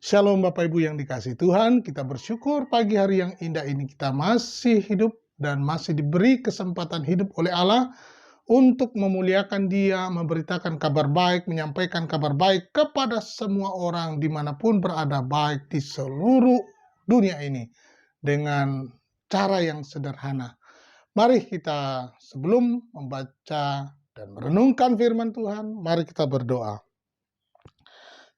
Shalom Bapak Ibu yang dikasihi Tuhan, kita bersyukur pagi hari yang indah ini kita masih hidup dan masih diberi kesempatan hidup oleh Allah untuk memuliakan Dia, memberitakan kabar baik, menyampaikan kabar baik kepada semua orang dimanapun berada, baik di seluruh dunia ini dengan cara yang sederhana. Mari kita sebelum membaca dan merenungkan firman Tuhan, mari kita berdoa.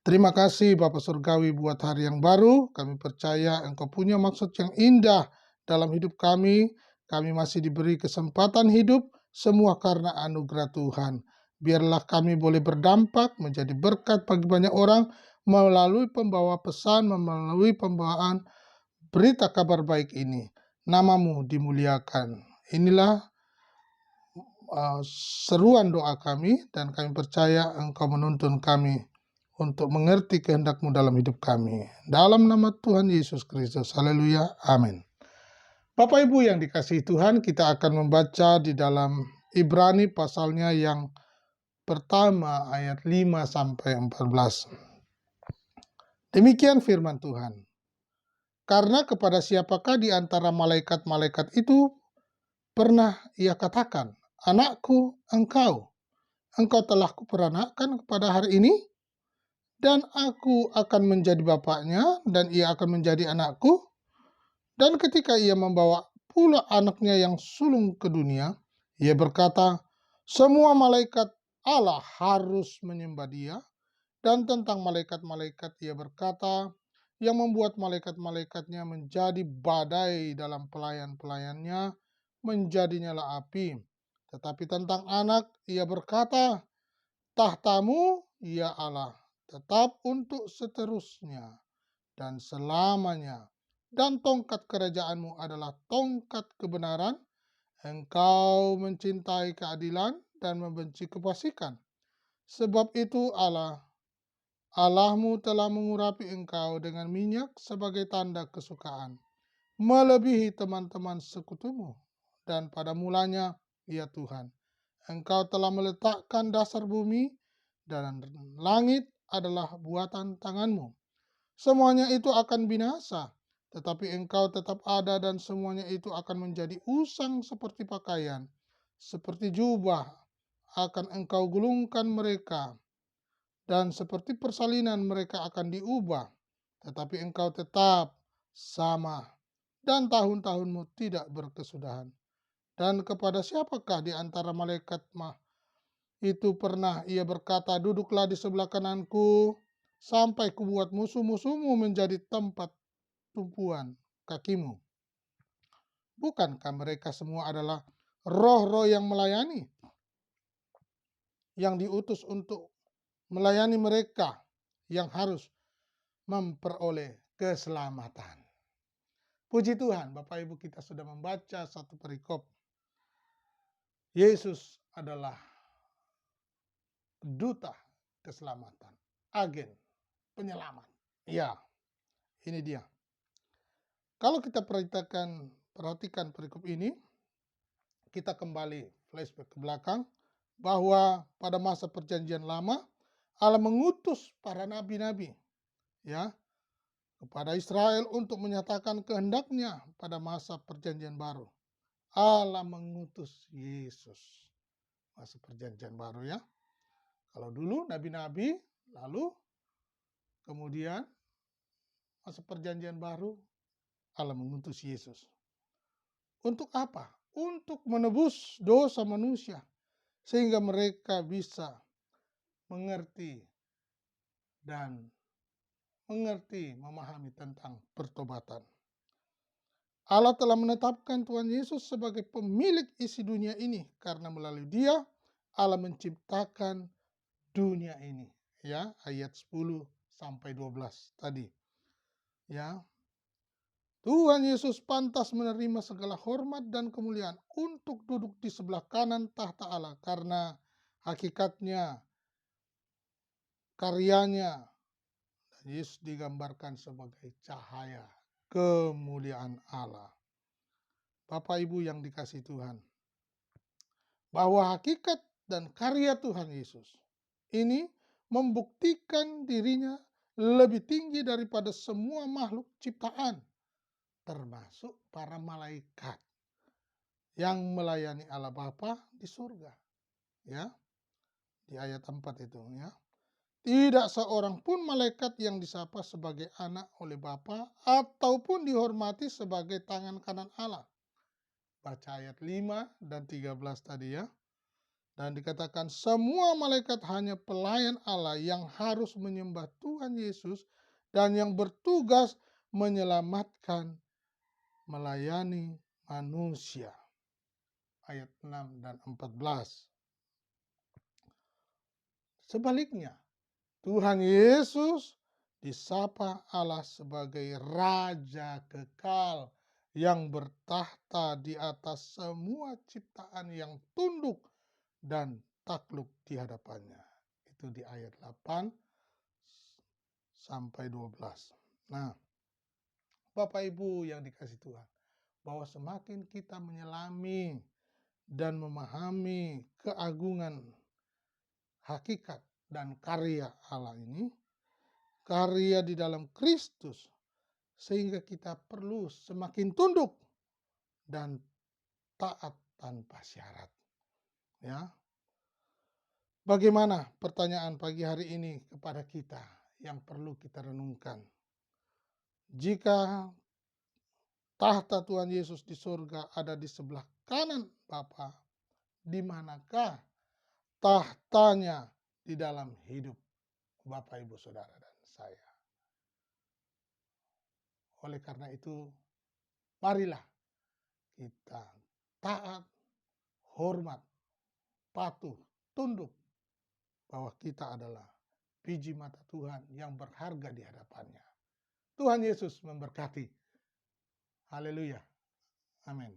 Terima kasih Bapa Surgawi buat hari yang baru. Kami percaya Engkau punya maksud yang indah dalam hidup kami. Kami masih diberi kesempatan hidup, semua karena anugerah Tuhan. Biarlah kami boleh berdampak, menjadi berkat bagi banyak orang, melalui pembawa pesan, melalui pembawaan berita kabar baik ini. Namamu dimuliakan. Inilah seruan doa kami, dan kami percaya Engkau menuntun kami untuk mengerti kehendak-Mu dalam hidup kami. Dalam nama Tuhan Yesus Kristus. Haleluya. Amin. Bapak Ibu yang dikasihi Tuhan, kita akan membaca di dalam Ibrani pasalnya yang pertama ayat 5 sampai 14. Demikian firman Tuhan. Karena kepada siapakah di antara malaikat-malaikat itu pernah ia katakan, "Anakku, engkau telah kuperanakkan kepada hari ini, dan aku akan menjadi bapaknya, dan ia akan menjadi anakku." Dan ketika ia membawa pula anaknya yang sulung ke dunia, ia berkata, "Semua malaikat Allah harus menyembah dia." Dan tentang malaikat-malaikat ia berkata, "Yang membuat malaikat-malaikatnya menjadi badai dalam pelayan-pelayannya, menjadinya api." Tetapi tentang anak ia berkata, "Tahtamu, ya Allah, tetap untuk seterusnya dan selamanya, dan tongkat kerajaanmu adalah tongkat kebenaran. Engkau mencintai keadilan dan membenci kefasikan. Sebab itu Allahmu telah mengurapi engkau dengan minyak sebagai tanda kesukaan, melebihi teman-teman sekutumu. Dan pada mulanya, ya Tuhan, Engkau telah meletakkan dasar bumi, dan langit adalah buatan tanganmu. Semuanya itu akan binasa, tetapi Engkau tetap ada, dan semuanya itu akan menjadi usang seperti pakaian, seperti jubah akan Engkau gulungkan mereka, dan seperti persalinan mereka akan diubah, tetapi Engkau tetap sama, dan tahun-tahunmu tidak berkesudahan. Dan kepada siapakah di antara malaikat itu pernah ia berkata, "Duduklah di sebelah kananku, sampai kubuat musuh-musuhmu menjadi tempat tumpuan kakimu." Bukankah mereka semua adalah roh-roh yang melayani, yang diutus untuk melayani mereka yang harus memperoleh keselamatan? Puji Tuhan, Bapak Ibu, kita sudah membaca satu perikop. Yesus adalah duta keselamatan, agen penyelamat. Ya, ini dia. Kalau kita perhatikan perikop ini, kita kembali flashback ke belakang, bahwa pada masa perjanjian lama, Allah mengutus para nabi-nabi, ya, kepada Israel untuk menyatakan kehendaknya pada masa perjanjian baru. Allah mengutus Yesus masa perjanjian baru, ya. Kalau dulu nabi-nabi, lalu kemudian masa perjanjian baru Allah mengutus Yesus. Untuk apa? Untuk menebus dosa manusia, sehingga mereka bisa mengerti memahami tentang pertobatan. Allah telah menetapkan Tuhan Yesus sebagai pemilik isi dunia ini, karena melalui Dia Allah menciptakan dunia ini, ya, ayat 10 sampai 12 tadi. Ya. Tuhan Yesus pantas menerima segala hormat dan kemuliaan untuk duduk di sebelah kanan tahta Allah, karena hakikatnya, karyanya, dan Yesus digambarkan sebagai cahaya kemuliaan Allah. Bapak Ibu yang dikasihi Tuhan, bahwa hakikat dan karya Tuhan Yesus ini membuktikan dirinya lebih tinggi daripada semua makhluk ciptaan, termasuk para malaikat yang melayani Allah Bapa di surga. Ya, di ayat 4 itu ya. Tidak seorang pun malaikat yang disapa sebagai anak oleh Bapa ataupun dihormati sebagai tangan kanan Allah. Baca ayat 5 dan 13 tadi ya. Dan dikatakan semua malaikat hanya pelayan Allah yang harus menyembah Tuhan Yesus dan yang bertugas menyelamatkan, melayani manusia. Ayat 6 dan 14. Sebaliknya, Tuhan Yesus disapa Allah sebagai Raja kekal yang bertahta di atas semua ciptaan yang tunduk dan takluk di hadapannya. Itu di ayat 8 sampai 12. Nah, Bapak Ibu yang dikasihi Tuhan, bahwa semakin kita menyelami dan memahami keagungan, hakikat, dan karya Allah ini, karya di dalam Kristus, sehingga kita perlu semakin tunduk dan taat tanpa syarat. Ya, bagaimana pertanyaan pagi hari ini kepada kita yang perlu kita renungkan? Jika tahta Tuhan Yesus di surga ada di sebelah kanan Bapa, di manakah tahtanya di dalam hidup Bapak, Ibu, Saudara, dan saya? Oleh karena itu, marilah kita taat, hormat, patuh, tunduk bahwa kita adalah biji mata Tuhan yang berharga di hadapannya. Tuhan Yesus memberkati. Haleluya. Amin.